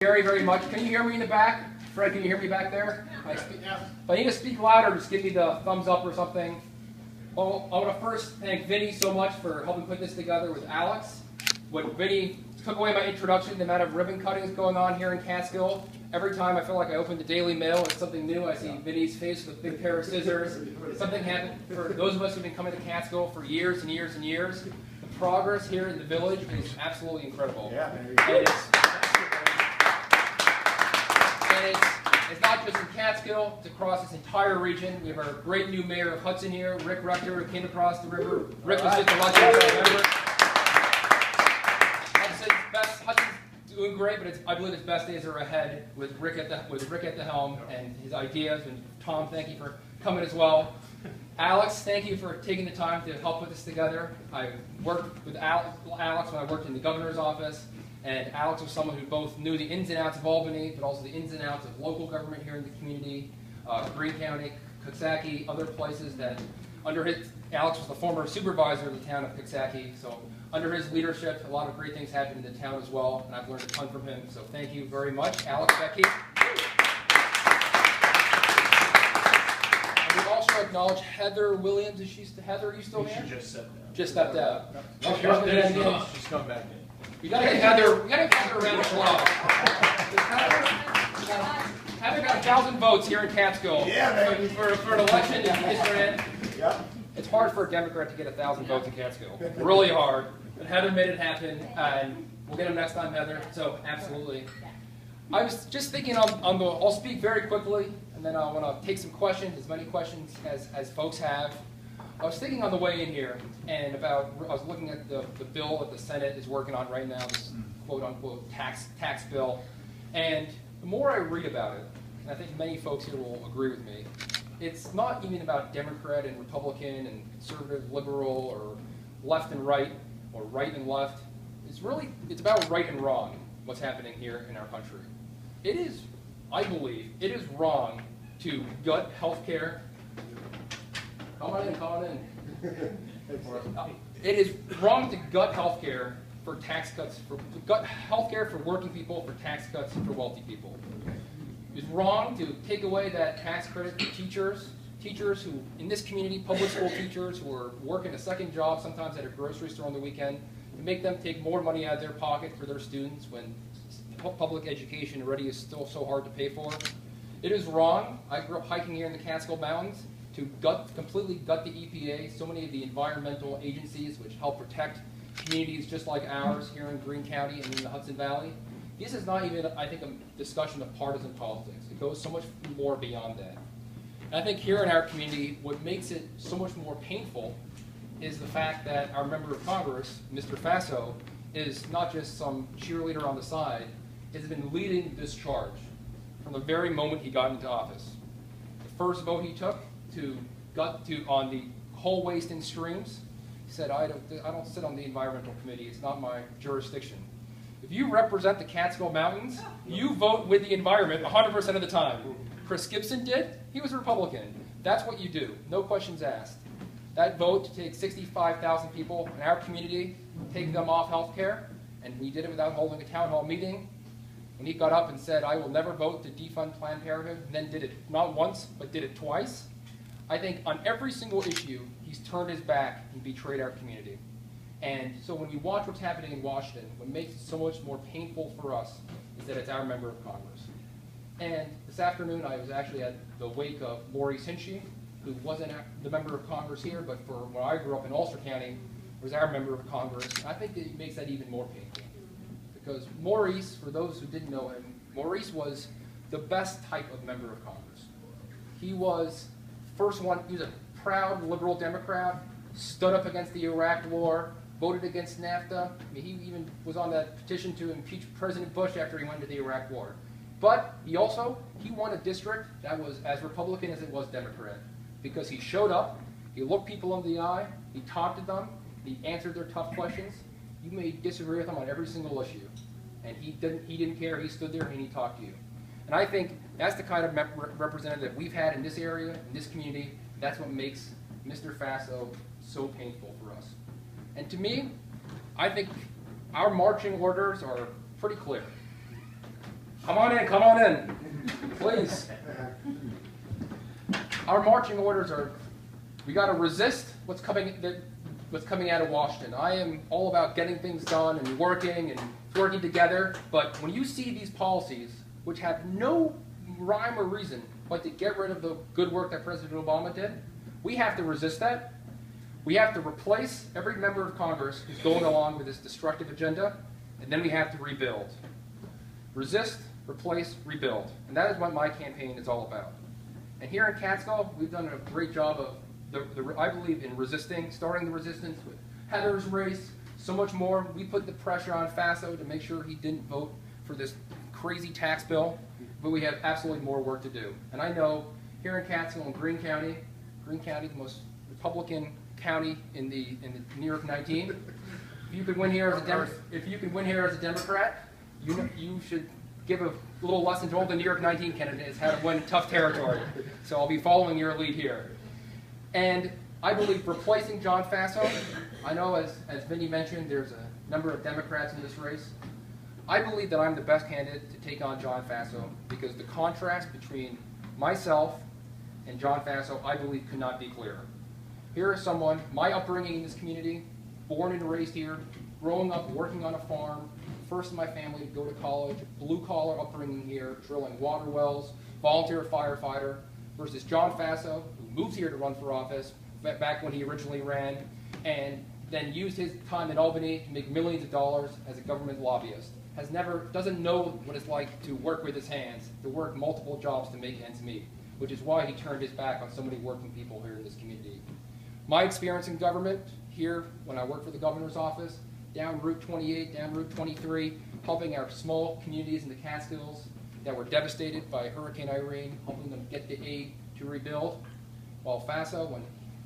Very, very much. Can you hear me in the back? Fred, can you hear me back there? If I need to speak louder, just give me the thumbs up or something. Well, I want to first thank Vinny so much for helping put this together with Alex. When Vinny took away my introduction, the amount of ribbon cuttings going on here in Catskill. Every time I feel like I open the Daily Mail, it's something new. I see Vinny's face with a big pair of scissors. Something happened for those of us who've been coming to Catskill for years and years and years. The progress here in the village is absolutely incredible. And it's not just in Catskill, it's across this entire region. We have our great new mayor of Hudson here, Rick Rector, who came across the river. Rick was just elected, I remember. Hudson's doing great, but I believe its best days are ahead with Rick at the helm and his ideas. And Tom, thank you for coming as well. Alex, thank you for taking the time to help put this together. I worked with Alex when I worked in the governor's office, and Alex was someone who both knew the ins and outs of Albany, but also the ins and outs of local government here in the community, Greene County, Coxsackie, other places that Alex was the former supervisor of the town of Coxsackie, so under his leadership, a lot of great things happened in the town as well, and I've learned a ton from him, so thank you very much. Alex, Becky. And we also acknowledge Heather Williams. Heather, are you still here? She just stepped down. Just stepped out. She's come back in. We gotta get Heather around the club. Heather got 1,000 votes here in Catskill for an election that he just ran. Yeah. It's hard for a Democrat to get 1,000 votes in Catskill. Really hard. But Heather made it happen, and we'll get him next time, Heather. So absolutely. I was just thinking I'll speak very quickly, and then I want to take some questions, as many questions as folks have. I was thinking on the way in here, and I was looking at the bill that the Senate is working on right now, this quote-unquote tax bill. And the more I read about it, and I think many folks here will agree with me, it's not even about Democrat and Republican and conservative, liberal, or left and right, or right and left. It's about right and wrong, what's happening here in our country. It is, I believe, it is wrong to gut health care. Come on in. It is wrong to gut health care for tax cuts, gut health care for working people, for tax cuts for wealthy people. It's wrong to take away that tax credit for teachers who, in this community, public school teachers who are working a second job, sometimes at a grocery store on the weekend, to make them take more money out of their pocket for their students when public education already is still so hard to pay for. It is wrong. I grew up hiking here in the Catskill Mountains to completely gut the EPA, so many of the environmental agencies which help protect communities just like ours here in Greene County and in the Hudson Valley. This is not even, I think, a discussion of partisan politics. It goes so much more beyond that. And I think here in our community, what makes it so much more painful is the fact that our member of Congress, Mr. Faso, is not just some cheerleader on the side, has been leading this charge from the very moment he got into office. The first vote he took on the coal waste in streams, he said, I don't sit on the environmental committee, it's not my jurisdiction. If you represent the Catskill Mountains, you vote with the environment 100% of the time. Chris Gibson did, he was a Republican. That's what you do, no questions asked. That vote to take 65,000 people in our community, take them off health care, and we did it without holding a town hall meeting. When he got up and said, I will never vote to defund Planned Parenthood, and then did it not once, but did it twice, I think on every single issue, he's turned his back and betrayed our community. And so when we watch what's happening in Washington, what makes it so much more painful for us is that it's our member of Congress. And this afternoon, I was actually at the wake of Maurice Hinchey, who wasn't the member of Congress here, but for when I grew up in Ulster County, was our member of Congress. And I think that it makes that even more painful. Because Maurice, for those who didn't know him, Maurice was the best type of member of Congress. He was he was a proud liberal Democrat, stood up against the Iraq War, voted against NAFTA. I mean, he even was on that petition to impeach President Bush after he went to the Iraq War. But he won a district that was as Republican as it was Democrat, because he showed up, he looked people in the eye, he talked to them, he answered their tough questions. You may disagree with him on every single issue, and he didn't care. He stood there and he talked to you. And I think that's the kind of representative we've had in this area, in this community. That's what makes Mr. Faso so painful for us. And to me, I think our marching orders are pretty clear. Come on in, please. Our marching orders are, we got to resist what's coming out of Washington. I am all about getting things done and working together, but when you see these policies, which have no rhyme or reason but to get rid of the good work that President Obama did, we have to resist that. We have to replace every member of Congress who's going along with this destructive agenda, and then we have to rebuild. Resist, replace, rebuild. And that is what my campaign is all about. And here in Catskill, we've done a great job of, I believe, in resisting, starting the resistance with Heather's race, so much more. We put the pressure on Faso to make sure he didn't vote for this crazy tax bill, but we have absolutely more work to do. And I know here in Catskill and Greene County, the most Republican county in the New York 19, if you can win here as a Democrat, you should give a little lesson to all the New York 19 candidates how to win tough territory. So I'll be following your lead here. And I believe replacing John Faso, I know as Vinny mentioned, there's a number of Democrats in this race. I believe that I'm the best candidate to take on John Faso because the contrast between myself and John Faso, I believe, could not be clearer. Here is someone, my upbringing in this community, born and raised here, growing up working on a farm, first in my family to go to college, blue-collar upbringing here, drilling water wells, volunteer firefighter, versus John Faso, who moved here to run for office back when he originally ran, and then used his time in Albany to make millions of dollars as a government lobbyist. Doesn't know what it's like to work with his hands, to work multiple jobs to make ends meet, which is why he turned his back on so many working people here in this community. My experience in government here, when I worked for the governor's office, down Route 28, down Route 23, helping our small communities in the Catskills that were devastated by Hurricane Irene, helping them get the aid to rebuild. While Faso,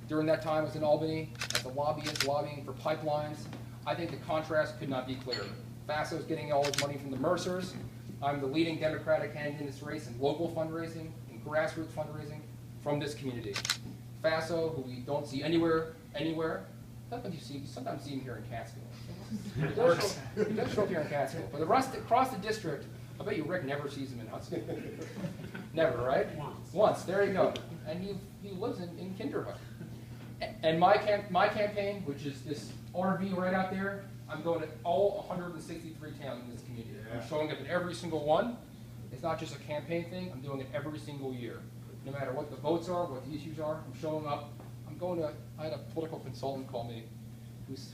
during that time was in Albany, as a lobbyist lobbying for pipelines, I think the contrast could not be clearer. Faso's getting all his money from the Mercers. I'm the leading Democratic candidate in this race in local fundraising and grassroots fundraising from this community. Faso, who we don't see anywhere, sometimes see him here in Catskill. He does show up here in Catskill. But the rest across the district, I bet you Rick never sees him in Hudson. Never, right? Once. There you go. And he lives in Kinderhook. And my campaign, which is this RV right out there, I'm going to all 163 towns in this community. I'm showing up at every single one. It's not just a campaign thing. I'm doing it every single year. No matter what the votes are, what the issues are, I'm showing up. I had a political consultant call me,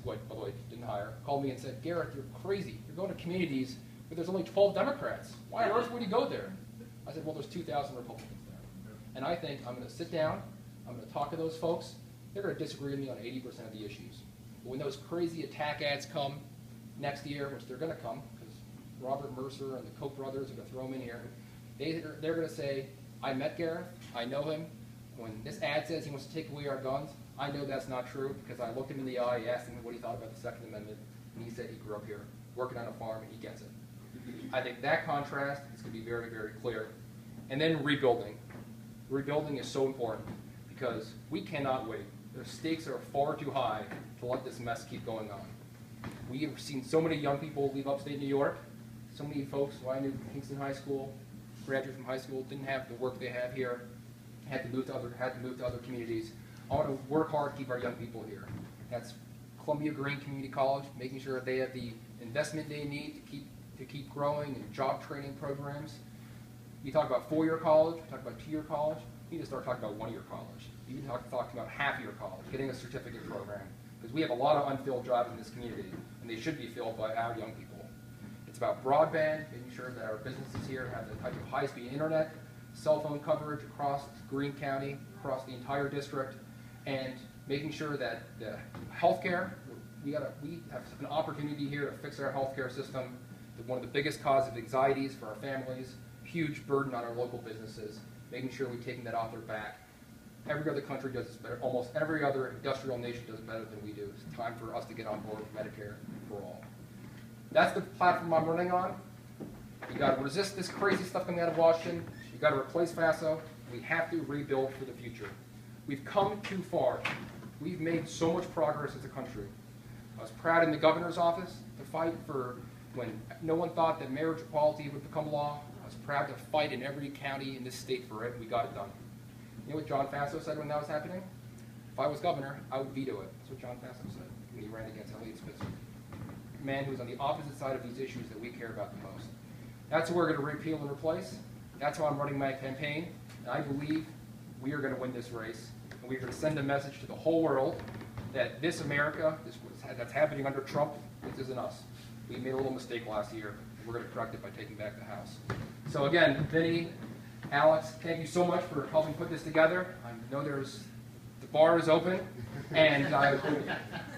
by the way, didn't hire, called me and said, Gareth, you're crazy. You're going to communities where there's only 12 Democrats. Why on earth would you go there? I said, well, there's 2,000 Republicans there. And I think I'm going to sit down, I'm going to talk to those folks. They're going to disagree with me on 80% of the issues. But when those crazy attack ads come next year, which they're going to come, because Robert Mercer and the Koch brothers are going to throw them in here, they're going to say, I met Gareth, I know him. When this ad says he wants to take away our guns, I know that's not true because I looked him in the eye, asked him what he thought about the Second Amendment, and he said he grew up here, working on a farm, and he gets it. I think that contrast is going to be very, very clear. And then rebuilding. Rebuilding is so important because we cannot wait. The stakes are far too high to let this mess keep going on. We have seen so many young people leave upstate New York, so many folks who I knew from Kingston High School, graduated from high school, didn't have the work they have here, had to move to other communities. I want to work hard to keep our young people here. That's Columbia Green Community College, making sure they have the investment they need to keep growing and job training programs. We talk about four-year college, we talk about two-year college. We need to start talking about one-year college. We need to talk about half-year college, getting a certificate program, because we have a lot of unfilled jobs in this community, and they should be filled by our young people. It's about broadband, making sure that our businesses here have the type of high-speed internet, cell phone coverage across Greene County, across the entire district, and making sure that the healthcare, we have an opportunity here to fix our healthcare system. One of the biggest causes of anxieties for our families, huge burden on our local businesses, making sure we're taking that off their back. Every other country does this better. Almost every other industrial nation does it better than we do. It's time for us to get on board with Medicare for all. That's the platform I'm running on. You got to resist this crazy stuff coming out of Washington. You got to replace Faso. We have to rebuild for the future. We've come too far. We've made so much progress as a country. I was proud in the governor's office to fight for when no one thought that marriage equality would become law. I was proud to fight in every county in this state for it, and we got it done. You know what John Faso said when that was happening? If I was governor, I would veto it. That's what John Faso said when he ran against Elliott Spitzer. A man who was on the opposite side of these issues that we care about the most. That's what we're going to repeal and replace. That's how I'm running my campaign. And I believe we are going to win this race. And we're going to send a message to the whole world that this America, that's happening under Trump, this isn't us. We made a little mistake last year, and we're going to correct it by taking back the House. So again, Vinny, Alex, thank you so much for helping put this together. I know the bar is open, and I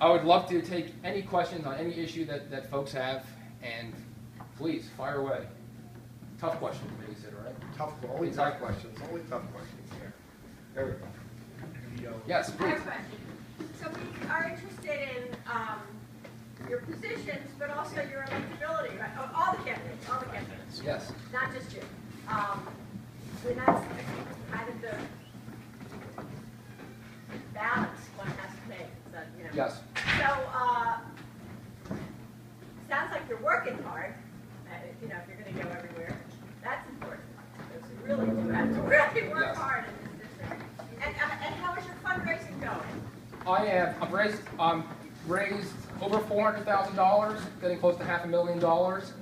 would love to take any questions on any issue that folks have, and please, fire away. Tough questions, maybe, Sid, right? Only tough questions. Only tough questions here. There we go. Yes, I please. have a question. So we are interested in your positions, but also your electability, right? Oh, all the candidates, Yes. not just you. And that's kind of the balance one has to make. So, you know. Yes. So, sounds like you're working hard. You know, if you're going to go everywhere, that's important. Because you really do have to really work Yes. hard in this district. And how is your fundraising going? I've raised over $400,000, getting close to $500,000.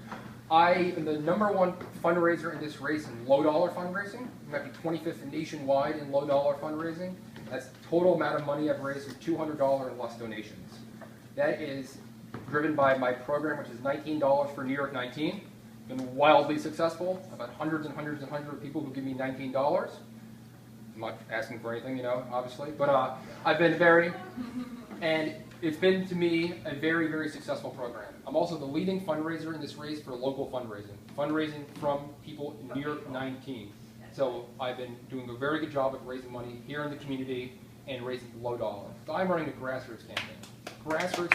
I am the #1 fundraiser in this race in low-dollar fundraising. We might be 25th nationwide in low-dollar fundraising. That's the total amount of money I've raised with $200 and less donations. That is driven by my program, which is $19 for New York 19. Been wildly successful. I've had hundreds and hundreds and hundreds of people who give me $19. I'm not asking for anything, you know, obviously, but I've been and it's been to me a very, very successful program. I'm also the leading fundraiser in this race for local fundraising from people in New York 19. So I've been doing a very good job of raising money here in the community and raising low dollar. So I'm running a grassroots campaign. Grassroots.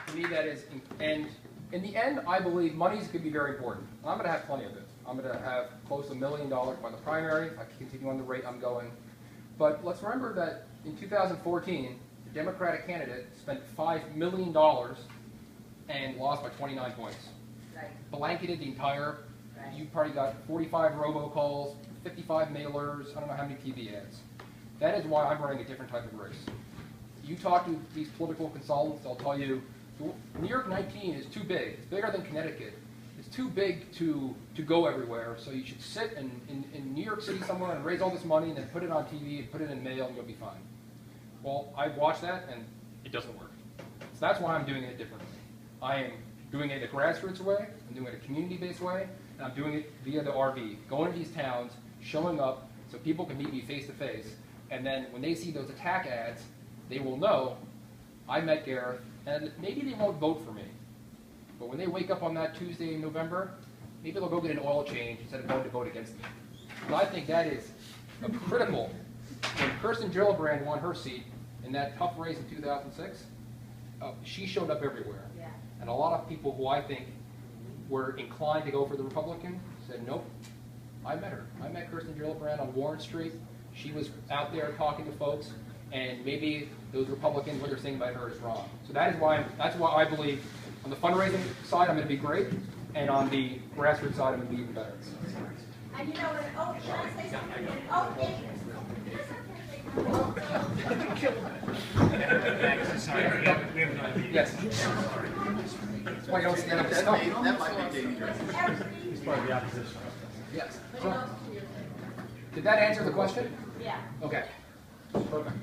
To me, that is, and in the end, I believe monies could be very important. I'm going to have plenty of it. I'm going to have close to $1 million by the primary if I continue on the rate I'm going. But let's remember that in 2014, the Democratic candidate spent $5 million and lost by 29 points. Right. Blanketed the entire, Right. you probably got 45 robocalls, 55 mailers, I don't know how many TV ads. That is why I'm running a different type of race. You talk to these political consultants, they'll tell you, New York 19 is too big. It's bigger than Connecticut. It's too big to go everywhere, so you should sit in New York City somewhere and raise all this money and then put it on TV and put it in mail and you'll be fine. Well, I've watched that and it doesn't work. So that's why I'm doing it differently. I am doing it a grassroots way, I'm doing it a community-based way, and I'm doing it via the RV. Going to these towns, showing up so people can meet me face to face, and then when they see those attack ads, they will know I met Gareth, and maybe they won't vote for me. But when they wake up on that Tuesday in November, maybe they'll go get an oil change instead of going to vote against me. And I think that is critical. When Kirsten Gillibrand won her seat in that tough race in 2006, she showed up everywhere. Yeah. And a lot of people who I think were inclined to go for the Republican said, nope, I met her. I met Kirsten Gillibrand on Warren Street. She was out there talking to folks, and maybe those Republicans, what they're saying about her is wrong. So that's why I believe on the fundraising side, I'm going to be great, and on the grassroots side, I'm going to be even better. And you know, can I say something? Yes. That's why you don't stand up there. No. That might be dangerous. He's part of the opposition. Yes. So, did that answer the question? Yeah. Okay. Perfect.